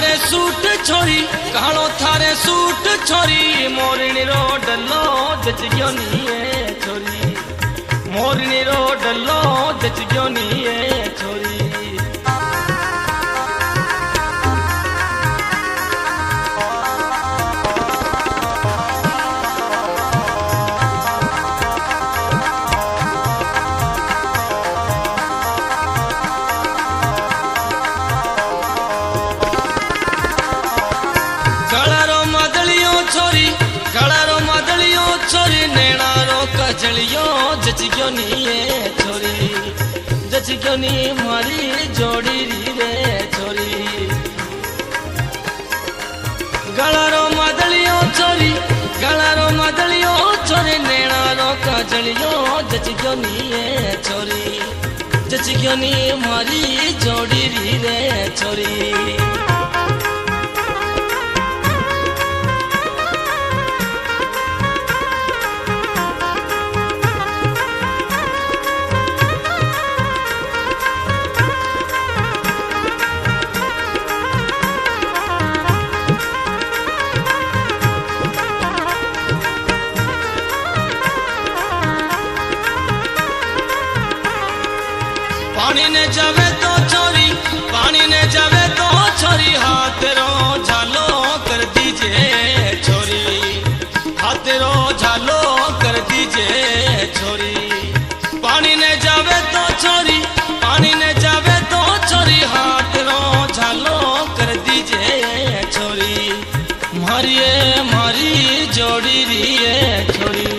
थारे सूट छोरी कालो थारे सूट छोरी मोरनी रो डलो जच गयो नी छोरी मोरनी रो डलो जच गयो नी छोरी छोरी नैना रो कजलियो जच गयो नी छोरी जच गयो नी मारी जोड़ी रे छोरी गला रो मदलियो छोरी गला रो मदलियो छोरी नैना रो कजलियो जच गयो नी छोरी जच गयो नी मारी जोड़ी रे छोरी पानी ने जावे तो छोरी पानी ने जावे तो छोरी हाथ रो झालो कर दीजिए छोरी हाथ रो झालो कर दीजिए छोरी पानी ने जावे तो छोरी पानी ने जावे तो छोरी हाथ रो झालो कर दीजिए छोरी मारिए मारी जोड़ी रिए छोरी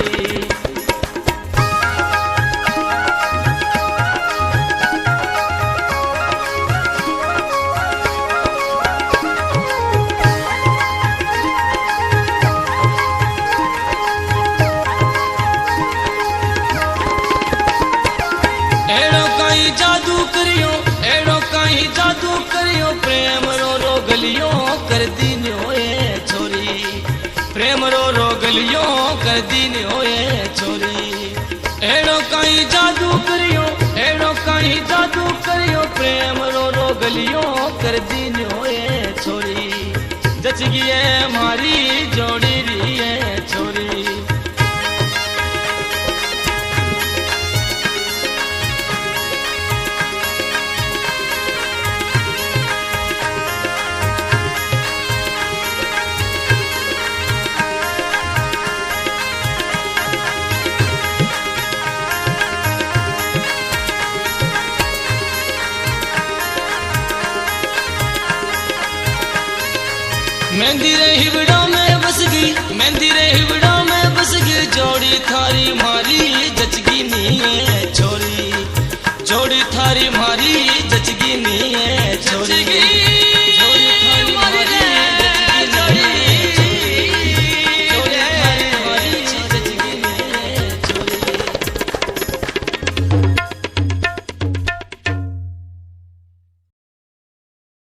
जादू करियो प्रेम रो रोगलियो कर दीन्यो छोरी प्रेम रो रोगलियो कर दीन्यो छोरी एड़ो कहीं जादू करियो प्रेम रो रोगलियो कर दीन्यो छोरी जच गई मारी जोड़ी री छोरी मेहंदी रे हिबड़ों में बस गई मेहंदी